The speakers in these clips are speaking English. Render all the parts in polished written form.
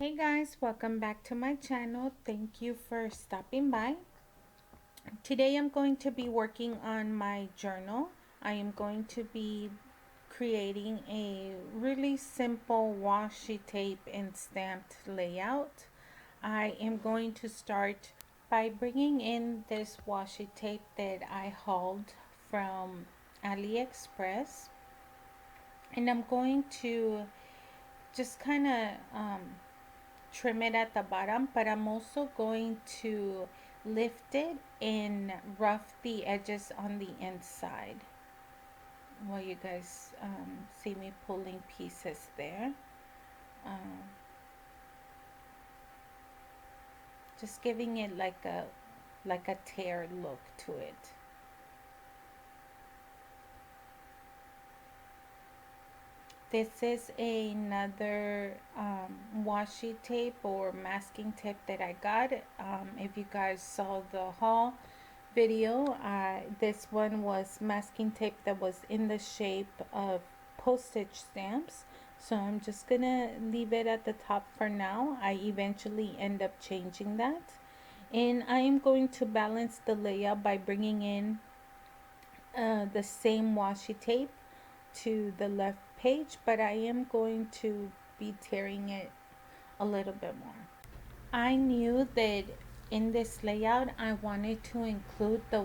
Hey guys, welcome back to my channel. Thank you for stopping by. Today I'm going to be working on my journal. I am going to be creating a really simple washi tape and stamped layout. I am going to start by bringing in this washi tape that I hauled from AliExpress, and I'm going to just kind of trim it at the bottom, but I'm also going to lift it and rough the edges on the inside while you guys see me pulling pieces there. um, just giving it like a tear look to it. This is another washi tape or masking tape that I got. If you guys saw the haul video, this one was masking tape that was in the shape of postage stamps. So I'm just gonna leave it at the top for now. I eventually end up changing that. And I am going to balance the layout by bringing in the same washi tape to the left page, but I am going to be tearing it a little bit more. I knew that in this layout I wanted to include the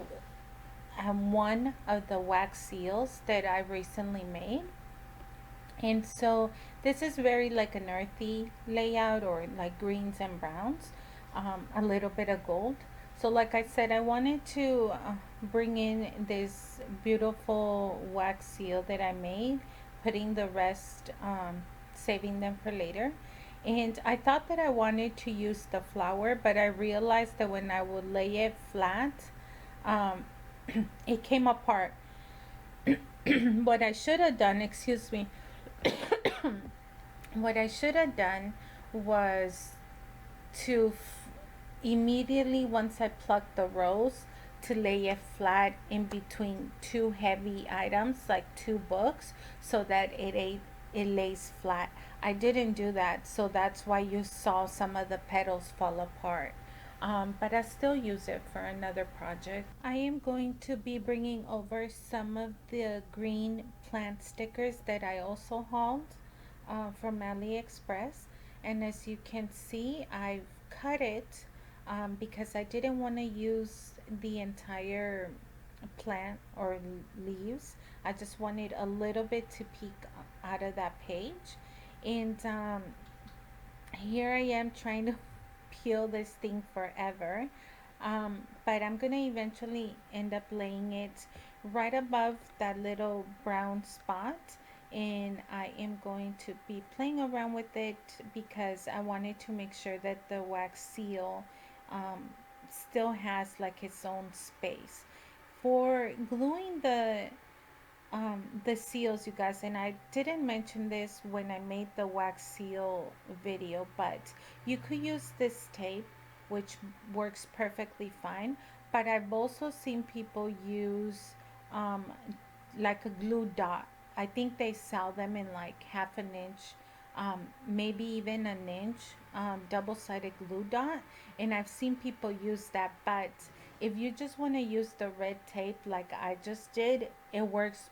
one of the wax seals that I recently made. And so this is very like an earthy layout, or like greens and browns, a little bit of gold. So like I said, I wanted to bring in this beautiful wax seal that I made, putting the rest, saving them for later. And I thought that I wanted to use the flower, but I realized that when I would lay it flat, um, it came apart. What I should have done, excuse me, what I should have done was to immediately, once I plucked the rose, to lay it flat in between two heavy items like two books, so that it lays flat. I didn't do that, so that's why you saw some of the petals fall apart. But I still use it for another project. I am going to be bringing over some of the green plant stickers that I also hauled from AliExpress. And as you can see, I've cut it because I didn't want to use the entire plant or leaves. I just wanted a little bit to peek out of that page. And here I am trying to peel this thing forever. But I'm gonna eventually end up laying it right above that little brown spot, and I am going to be playing around with it because I wanted to make sure that the wax seal still has like its own space. For gluing the seals, you guys, and I didn't mention this when I made the wax seal video, but you could use this tape, which works perfectly fine, but I've also seen people use um, like a glue dot. I think they sell them in like half an inch, maybe even an inch, double-sided glue dot, and I've seen people use that. But if you just want to use the red tape like I just did, it works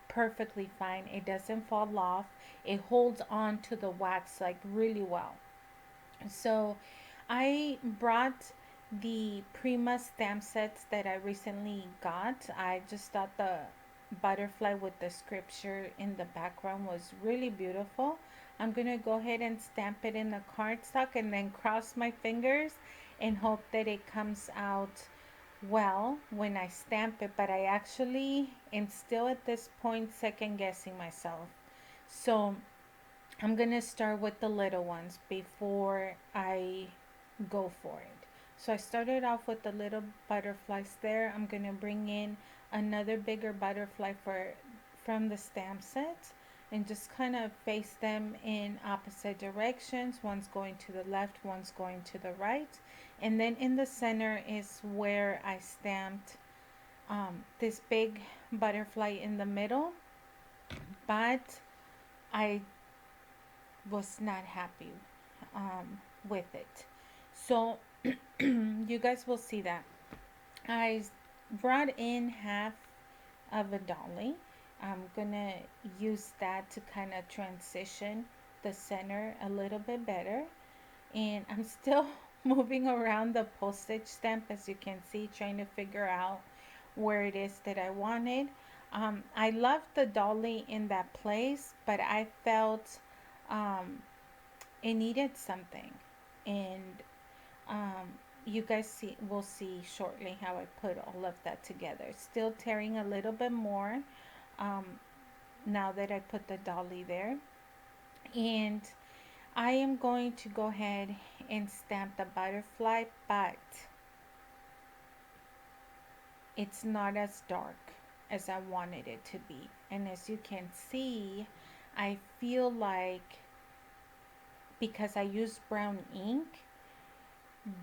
perfectly fine. It doesn't fall off. It holds on to the wax like really well. So I brought the Prima stamp sets that I recently got. I just thought the butterfly with the scripture in the background was really beautiful. I'm gonna go ahead and stamp it in the cardstock and then cross my fingers and hope that it comes out well when I stamp it. But I actually am still at this point second guessing myself. So I'm gonna start with the little ones before I go for it. So I started off with the little butterflies there. I'm gonna bring in another bigger butterfly from the stamp set and just kind of face them in opposite directions. One's going to the left, one's going to the right. And then in the center is where I stamped this big butterfly in the middle, but I was not happy. with it. So you guys will see that I brought in half of a dolly. I'm gonna use that to kind of transition the center a little bit better. And I'm still moving around the postage stamp, as you can see, trying to figure out where it is that I wanted. I loved the dolly in that place, but I felt um, it needed something. And you guys will see shortly how I put all of that together. Still tearing a little bit more um, now that I put the dolly there. And I am going to go ahead and stamp the butterfly, but it's not as dark as I wanted it to be. And as you can see, I feel like because I used brown ink,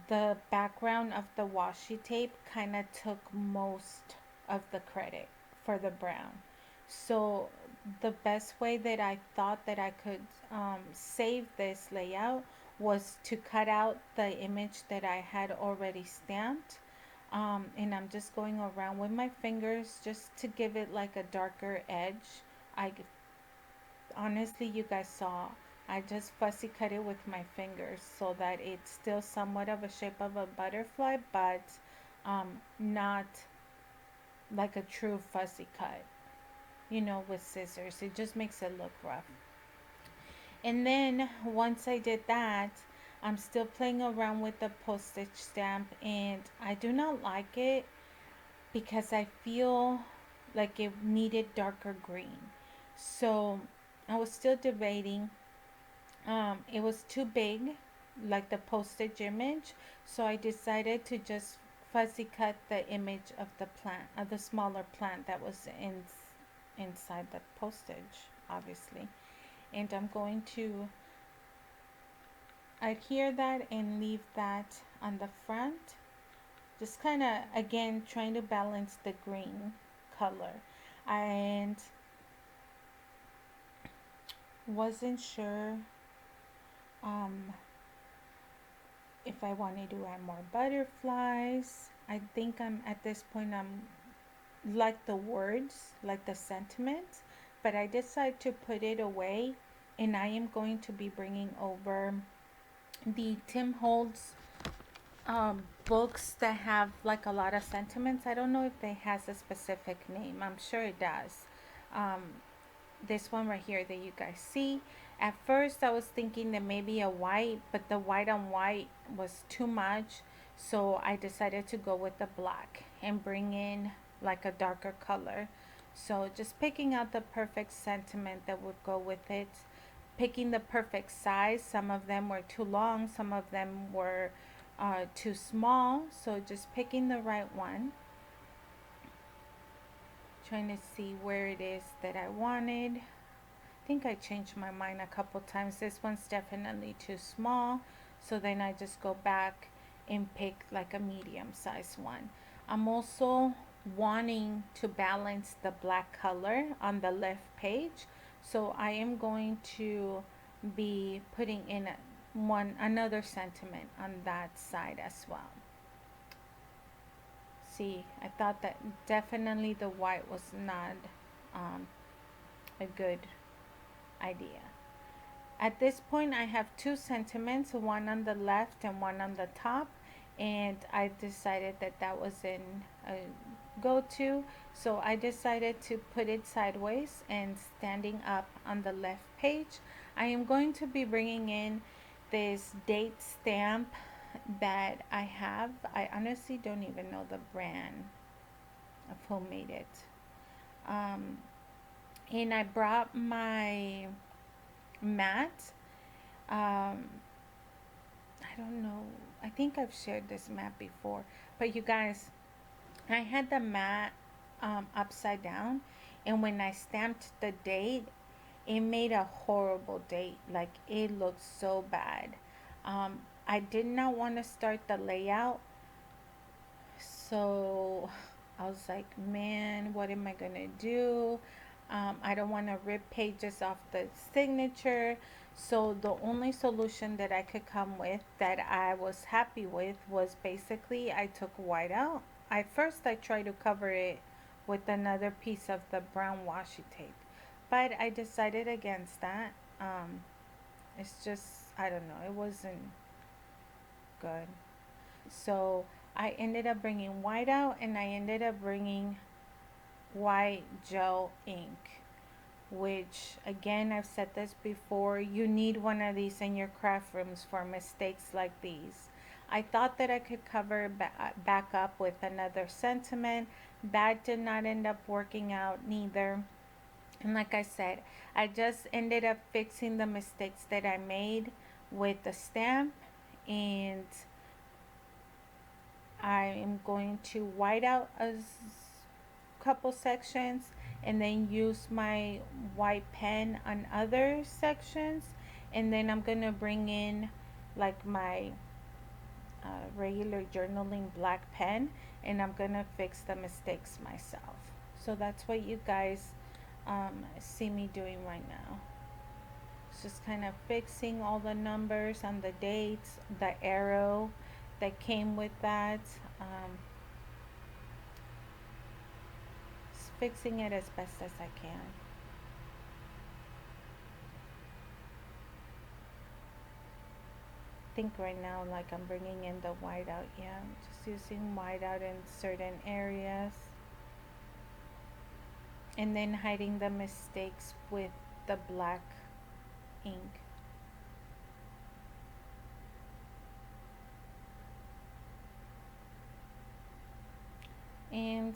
the background of the washi tape kind of took most of the credit for the brown. So the best way that I thought that I could save this layout was to cut out the image that I had already stamped. And I'm just going around with my fingers just to give it like a darker edge. I honestly, you guys saw, I just fussy cut it with my fingers so that it's still somewhat of a shape of a butterfly, but not like a true fussy cut, with scissors. It just makes it look rough. And then once I did that, I'm still playing around with the postage stamp, and I do not like it because I feel like it needed darker green. So I was still debating. It was too big, like the postage image, so I decided to just fuzzy cut the image of the plant, of the smaller plant that was inside the postage, obviously. And I'm going to adhere that and leave that on the front. Just kind of, again, trying to balance the green color. And wasn't sure um, if I wanted to add more butterflies. I think I'm at this point, I'm like the words, like the sentiments, but I decided to put it away, and I am going to be bringing over the Tim Holtz books that have like a lot of sentiments. I don't know if they has a specific name. I'm sure it does. Um, this one right here that you guys see. At first I was thinking that maybe a white, but the white on white was too much, so I decided to go with the black and bring in like a darker color. So just picking out the perfect sentiment that would go with it, picking the perfect size. Some of them were too long, some of them were too small, so just picking the right one, trying to see where it is that I wanted. I think I changed my mind a couple times. This one's definitely too small, so then I just go back and pick like a medium size one. I'm also wanting to balance the black color on the left page, so I am going to be putting in another sentiment on that side as well. See, I thought that definitely the white was not um, a good idea. At this point, I have two sentiments, one on the left and one on the top, and I decided that that was in a go-to, so I decided to put it sideways and standing up on the left page. I am going to be bringing in this date stamp that I have. I honestly don't even know the brand of who made it. Um, and I brought my mat. I don't know. I think I've shared this mat before, but you guys, I had the mat upside down, and when I stamped the date, it made a horrible date. Like it looked so bad. I did not want to start the layout, so I was like, man, what am I gonna do? I don't want to rip pages off the signature, So the only solution that I could come with that I was happy with was basically I took white out. I tried to cover it with another piece of the brown washi tape, but I decided against that. It's just, I don't know, it wasn't good. So I ended up bringing white out, and I ended up bringing white gel ink, which again, I've said this before, you need one of these in your craft rooms for mistakes like these. I thought that I could cover back up with another sentiment. That did not end up working out neither. And like I said, I just ended up fixing the mistakes that I made with the stamp, and I am going to white out a couple sections and then use my white pen on other sections, and then I'm gonna bring in like my regular journaling black pen, and I'm gonna fix the mistakes myself. So that's what you guys see me doing right now. It's just kind of fixing all the numbers and the dates, the arrow that came with that. Just fixing it as best as I can. Think right now like I'm bringing in the whiteout. Yeah, I'm just using whiteout in certain areas, and then hiding the mistakes with the black ink. And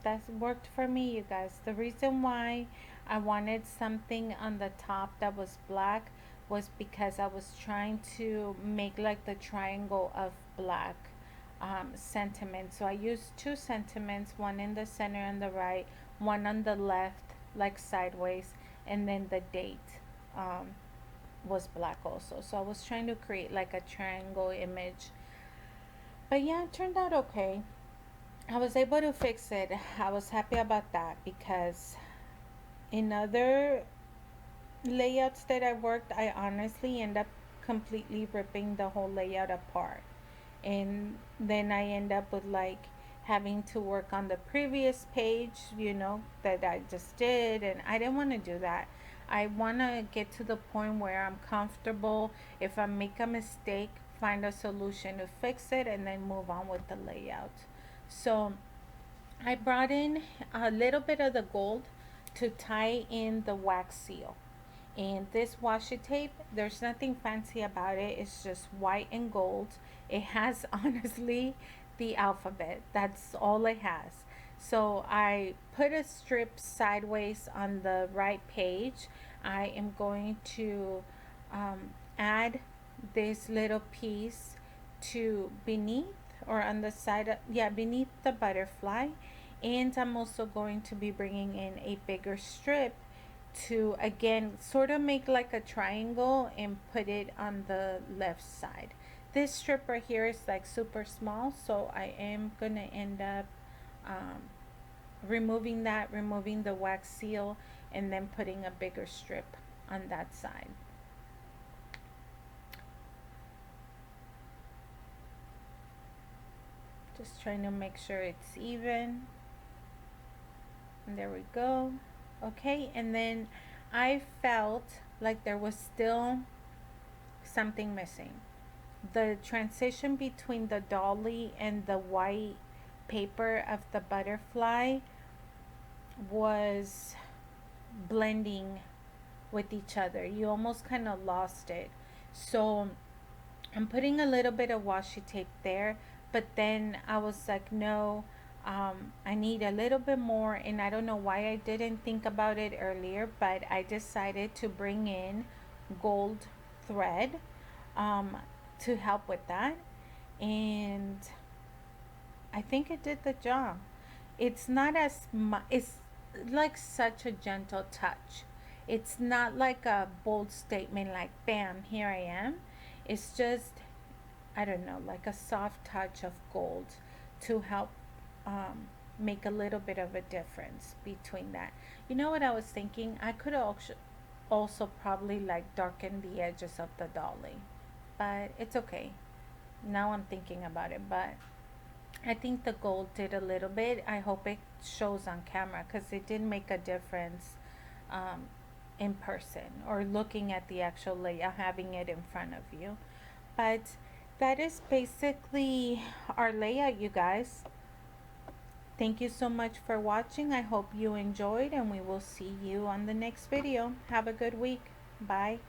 that's worked for me, you guys. The reason why I wanted something on the top that was black was because I was trying to make like the triangle of black sentiment. So I used two sentiments, one in the center on the right, one on the left, like sideways, and then the date was black also. So I was trying to create like a triangle image. But yeah, it turned out okay. I was able to fix it. I was happy about that because in other layouts that I worked, I honestly end up completely ripping the whole layout apart. And then I end up with like having to work on the previous page, that I just did. And I didn't want to do that. I want to get to the point where I'm comfortable. If I make a mistake, find a solution to fix it and then move on with the layout. So I brought in a little bit of the gold to tie in the wax seal. And this washi tape, there's nothing fancy about it. It's just white and gold. It has honestly the alphabet. That's all it has. So I put a strip sideways on the right page. I am going to add this little piece to beneath, or on the side of, yeah, beneath the butterfly. And I'm also going to be bringing in a bigger strip to again sort of make like a triangle and put it on the left side. This strip right here is like super small, so I am gonna end up removing the wax seal, and then putting a bigger strip on that side. Just trying to make sure it's even. And there we go. Okay, and then I felt like there was still something missing. The transition between the dolly and the white paper of the butterfly was blending with each other. You almost kind of lost it. So I'm putting a little bit of washi tape there, but then I was like, no, I need a little bit more. And I don't know why I didn't think about it earlier, but I decided to bring in gold thread to help with that. And I think it did the job. It's not as much, it's like such a gentle touch. It's not like a bold statement like, bam, here I am. It's just, I don't know, like a soft touch of gold to help make a little bit of a difference between that. You know what I was thinking? I could also probably like darken the edges of the dolly, but it's okay. Now I'm thinking about it, but I think the gold did a little bit. I hope it shows on camera because it did make a difference um, in person or looking at the actual layout, having it in front of you. But that is basically our layout, you guys. Thank you so much for watching. I hope you enjoyed, and we will see you on the next video. Have a good week. Bye.